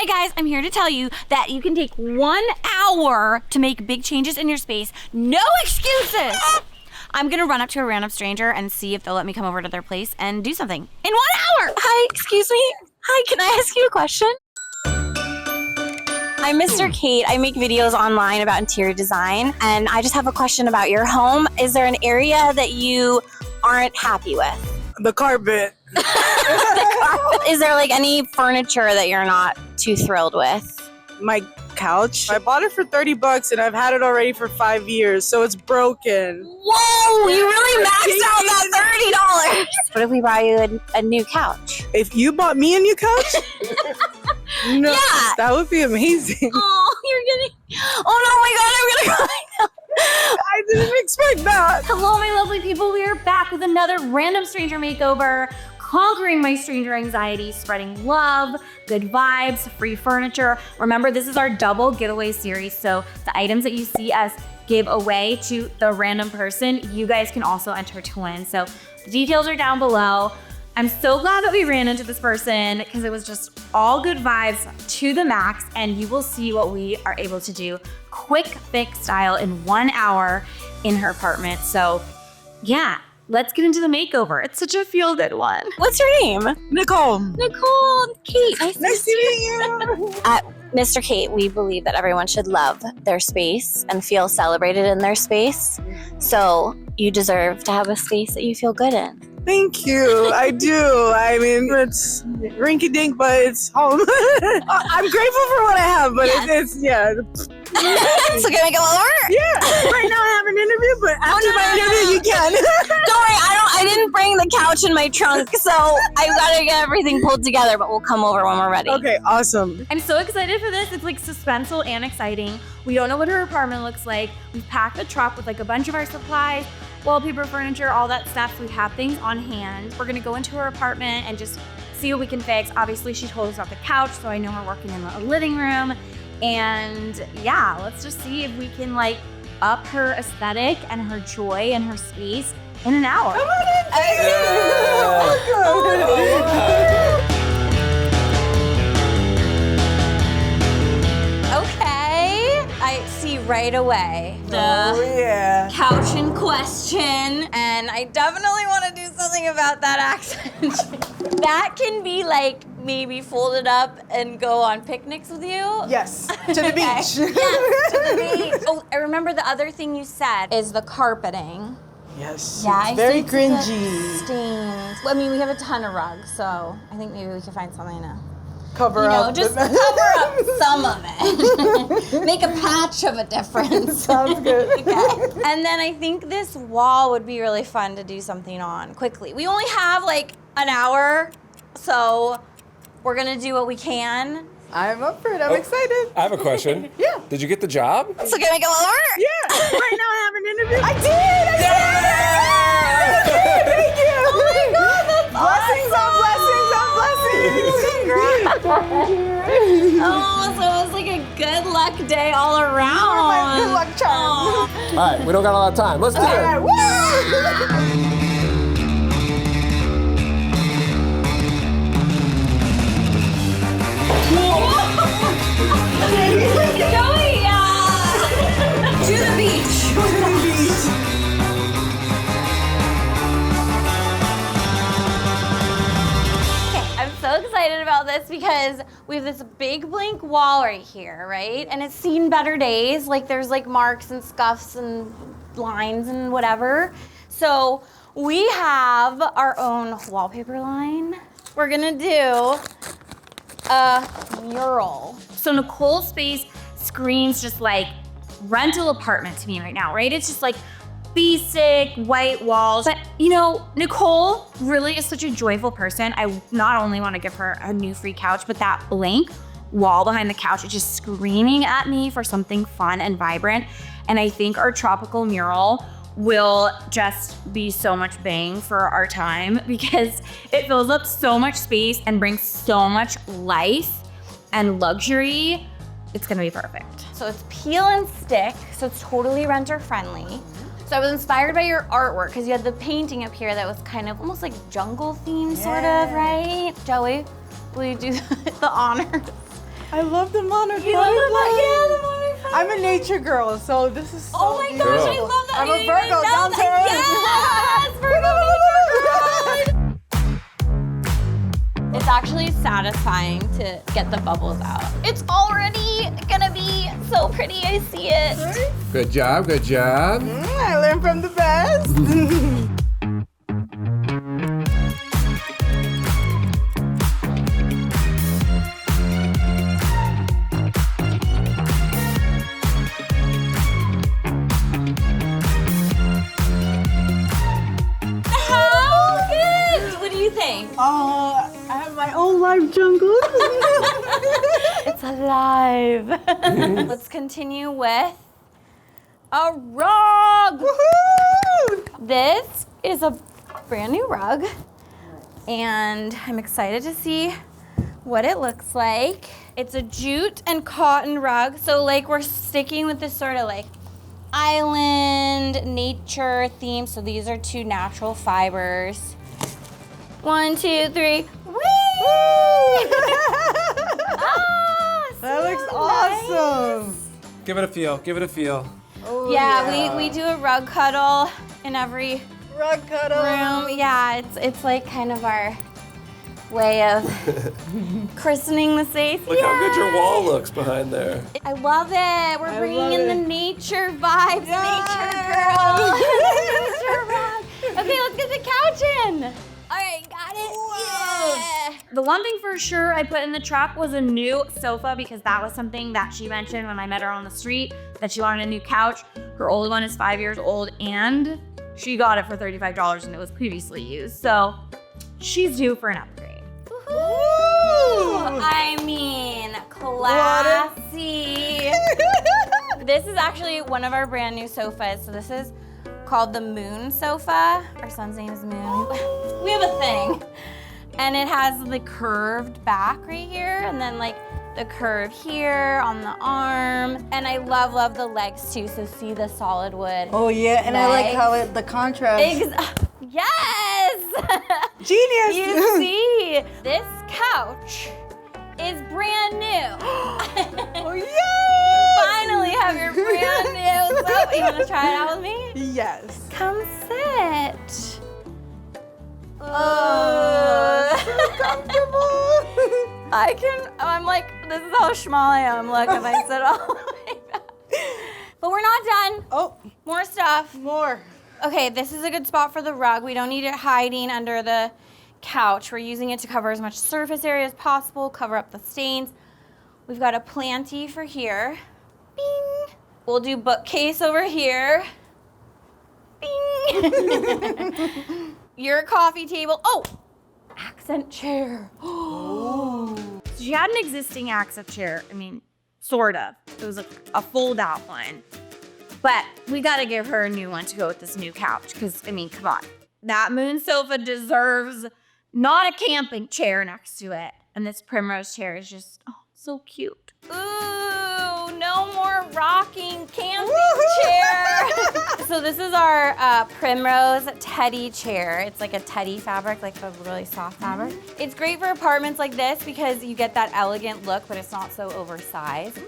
Hi guys, I'm here to tell you that you can take 1 hour to make big changes in your space. No excuses! I'm gonna run up to a random stranger and see if they'll let me come over to their place and do something in 1 hour! Hi, excuse me. Hi, can I ask you a question? I'm Mr. Kate. I make videos online about interior design, and I just have a question about your home. Is there an area that you aren't happy with? The carpet. Is there like any furniture that you're not too thrilled with? My couch. I bought it for $30 and I've had it already for 5 years, so it's broken. Whoa, you really maxed out that $30. What if we buy you a new couch? If you bought me a new couch? No, Yeah. that would be amazing. Oh, you're gonna. Oh no, my God, I'm gonna cry now. I didn't expect that. Hello, my lovely people. We are back with another random stranger makeover, conquering my stranger anxiety, spreading love, good vibes, free furniture. Remember, this is our double giveaway series, so the items that you see us give away to the random person, you guys can also enter to win. So the details are down below. I'm so glad that we ran into this person because it was just all good vibes to the max, and you will see what we are able to do quick fix style in 1 hour in her apartment. So yeah, let's get into the makeover. It's such a feel good one. What's your name? Nicole. Nicole. Kate. Nice to meet you. At Mr. Kate, we believe that everyone should love their space and feel celebrated in their space. So you deserve to have a space that you feel good in. Thank you. I do. I mean, it's rinky-dink, but it's home. I'm grateful for what I have, but Yes. yeah. So can we go over? Yeah. Right now I have an interview, but after my interview, you can. Don't worry, I didn't bring the couch in my trunk, so I've got to get everything pulled together, but we'll come over when we're ready. Okay, awesome. I'm so excited for this. It's like suspenseful and exciting. We don't know what her apartment looks like. We've packed the truck with like a bunch of our supplies, wallpaper, furniture, all that stuff. So we have things on hand. We're gonna go into her apartment and just see what we can fix. Obviously, she told us about the couch, so I know we're working in the living room. And yeah, let's just see if we can like up her aesthetic and her joy and her space in an hour. Come on in. Okay, I see right away the yeah. couch in question, and I definitely want to do something about that accent. That can be like maybe folded up and go on picnics with you. Yes, to the beach. Yes, to the beach. Oh, I remember the other thing you said is the carpeting. Yes. Yeah, it's very see the cringy. stains. I mean, we have a ton of rugs, so I think maybe we can find something to, Cover up. just cover up some of it. Make a patch of a difference. Sounds good. Okay. And then I think this wall would be really fun to do something on quickly. We only have like an hour, so we're gonna do what we can. I'm up for it. I'm excited. I have a question. Yeah. Did you get the job? So can we go over? Yeah. Right now I have an interview. I did. Thank you. Oh my God, that's Blessings on blessings on blessings. Oh, so it was like a good luck day all around. My good luck charm. All right, we don't got a lot of time. Let's do All it. right. Woo! Joey, to the beach. Okay, I'm so excited about this because we have this big blank wall right here, right? And it's seen better days. Like there's like marks and scuffs and lines and whatever. So we have our own wallpaper line. We're gonna do a mural. So Nicole's space screams just like rental apartment to me right now, right? It's just like basic white walls. But you know, Nicole really is such a joyful person. I not only want to give her a new free couch, but that blank wall behind the couch is just screaming at me for something fun and vibrant. And I think our tropical mural will just be so much bang for our time because it fills up so much space and brings so much life and luxury. It's gonna be perfect. So it's peel and stick, so it's totally renter friendly. So I was inspired by your artwork because you had the painting up here that was kind of almost like jungle themed, sort of, right? Joey, will you do the honors? I love the monarch You love the butterfly. yeah, the monarch butterfly. I'm a nature girl, so this is so Oh my gosh, I beautiful. love that. I'm I a didn't even Virgo, know down to that. Yes, Virgo nature girl. It's actually satisfying to get the bubbles out. It's already gonna be so pretty. I see it. Good job, good job. I learned from the best. How good? What do you think? I have my own live jungle. It's alive. Let's continue with a rug. Woohoo! This is a brand new rug, and I'm excited to see what it looks like. It's a jute and cotton rug, so like we're sticking with this sort of like island nature theme. So these are 2 natural fibers. 1, 2, 3. Whee! Ah, That so looks awesome. Give it a feel, give it a feel. Oh, Yeah, we do a rug cuddle in every rug cuddle. room. Yeah, it's like kind of our way of christening the space. Look how good your wall looks behind there. I love it. We're I bringing love in the it. nature vibes, Yeah. nature girl. Nature rug. Okay, let's get the couch in. All right, got it. Yeah. The one thing for sure I put in the truck was a new sofa because that was something that she mentioned when I met her on the street, that she wanted a new couch. Her old one is 5 years old and she got it for $35 and it was previously used. So she's due for an upgrade. I mean, classy. This is actually one of our brand new sofas. So this is called the Moon sofa. Our son's name is Moon. We have a thing. And it has the curved back right here and then like the curve here on the arm. And I love the legs too. So see the solid wood. Oh yeah, and I like legs. how the contrast. Yes! Genius. You see, this couch is brand new. Oh yeah. Finally have your brand new sofa. You want to try it out with me? Yes. Come sit. So comfortable. I'm like, this is how small I am. Look, if I sit all the way back. But we're not done. Oh, More stuff. more. Okay, this is a good spot for the rug. We don't need it hiding under the couch. We're using it to cover as much surface area as possible, cover up the stains. We've got a planty for here. Bing. We'll do bookcase over here. Bing. Your coffee table. Oh, accent chair. So she had an existing accent chair. I mean, sort of. It was a fold-out one. But we gotta give her a new one to go with this new couch. Because, I mean, come on. That Moon sofa deserves not a camping chair next to it. And this Primrose chair is just, oh, so cute. Ooh, no more rocking camping chair. So this is our Primrose teddy chair. It's like a teddy fabric, like a really soft fabric. It's great for apartments like this because you get that elegant look, but it's not so oversized.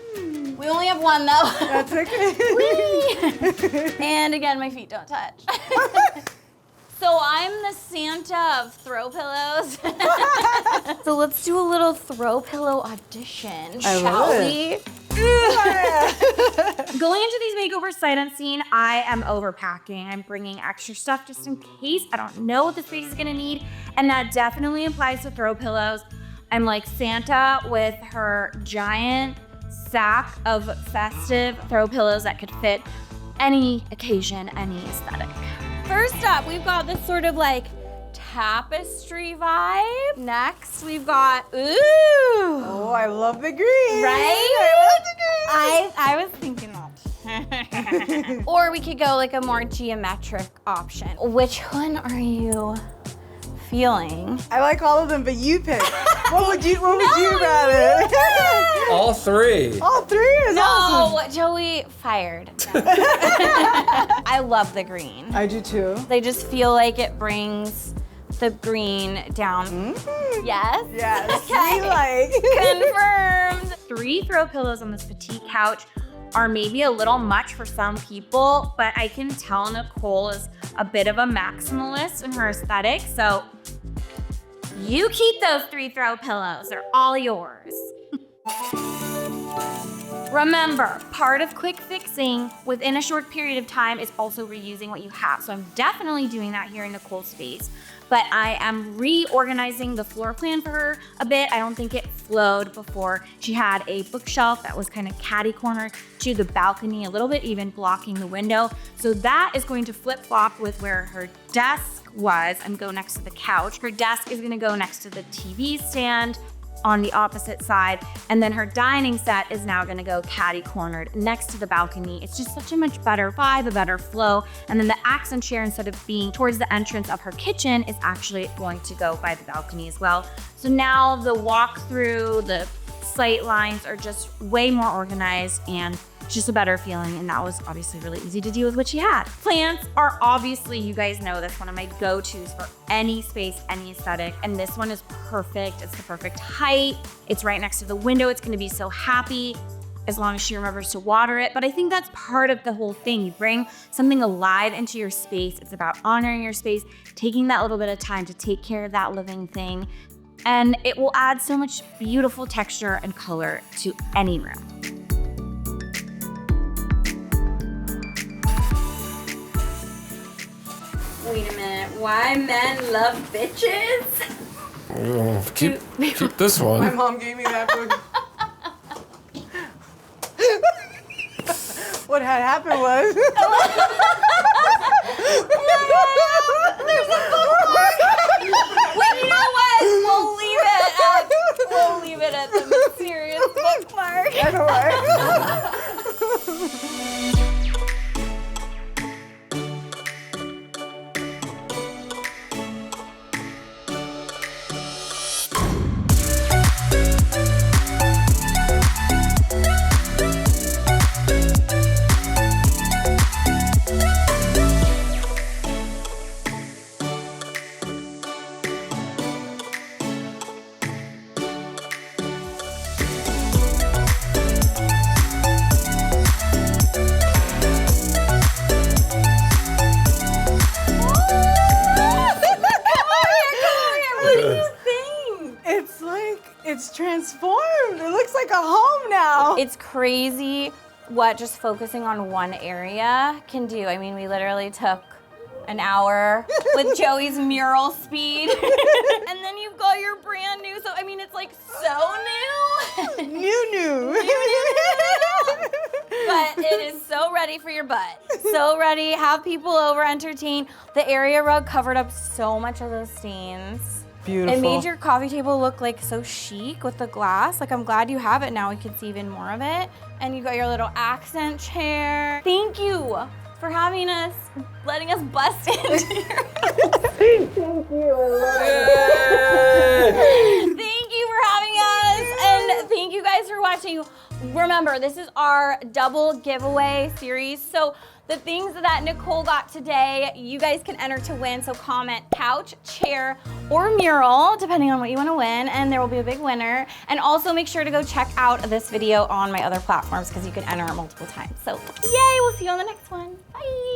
We only have one though. That's okay. And again, my feet don't touch. So I'm the Santa of throw pillows. So let's do a little throw pillow audition, shall we? Going into these makeovers sight unseen, I am overpacking. I'm bringing extra stuff just in case. I don't know what the space is gonna need. And that definitely applies to throw pillows. I'm like Santa with her giant sack of festive throw pillows that could fit any occasion, any aesthetic. First up, we've got this sort of like tapestry vibe. Next, we've got, ooh. Oh, I love the green. Right? I love the green. I was thinking that. Or we could go like a more geometric option. Which one are you feeling? I like all of them, but you pick. What would you rather? All three. All three is awesome. No, Joey fired. I love the green. I do too. They just feel like it brings the green down. Yes? Yes. Okay. We like. Confirmed. 3 3 throw pillows on this petite couch are maybe a little much for some people, but I can tell Nicole is a bit of a maximalist in her aesthetic. So you keep those 3 throw pillows, they're all yours. Remember, part of quick fixing within a short period of time is also reusing what you have. So I'm definitely doing that here in Nicole's space, but I am reorganizing the floor plan for her a bit. I don't think it flowed before. She had a bookshelf that was kind of catty corner to the balcony, a little bit even blocking the window. So that is going to flip-flop with where her desk was and go next to the couch. Her desk is gonna go next to the TV stand on the opposite side, and then her dining set is now gonna go catty-cornered next to the balcony. It's just such a much better vibe, a better flow, and then the accent chair, instead of being towards the entrance of her kitchen, is actually going to go by the balcony as well. So now the walk through, the sight lines are just way more organized, and just a better feeling, and that was obviously really easy to deal with what she had. Plants are obviously, you guys know this, one of my go-tos for any space, any aesthetic, and this one is perfect. It's the perfect height. It's right next to the window. It's gonna be so happy as long as she remembers to water it. But I think that's part of the whole thing. You bring something alive into your space. It's about honoring your space, taking that little bit of time to take care of that living thing, and it will add so much beautiful texture and color to any room. Wait a minute. Why men love bitches? Keep this My one. mom gave me that book. What had happened was. Wait, you know what? We'll leave it at the mysterious bookmark. I know, right? It's transformed. It looks like a home now. It's crazy what just focusing on one area can do. I mean, we literally took an hour with Joey's mural speed. And then you've got your brand new, so I mean, it's like so new. New. But it is so ready for your butt. So ready, have people over, entertain. The area rug covered up so much of those stains. Beautiful. It made your coffee table look like so chic with the glass. Like, I'm glad you have it now. We can see even more of it. And you got your little accent chair. Thank you for having us, letting us bust into your Thank you. I love it. Thank you for having us, and thank you guys for watching. Remember, this is our double giveaway series. So the things that Nicole got today, you guys can enter to win. So comment couch, chair, or mural, depending on what you want to win, and there will be a big winner. And also make sure to go check out this video on my other platforms because you can enter multiple times. So yay, we'll see you on the next one. Bye.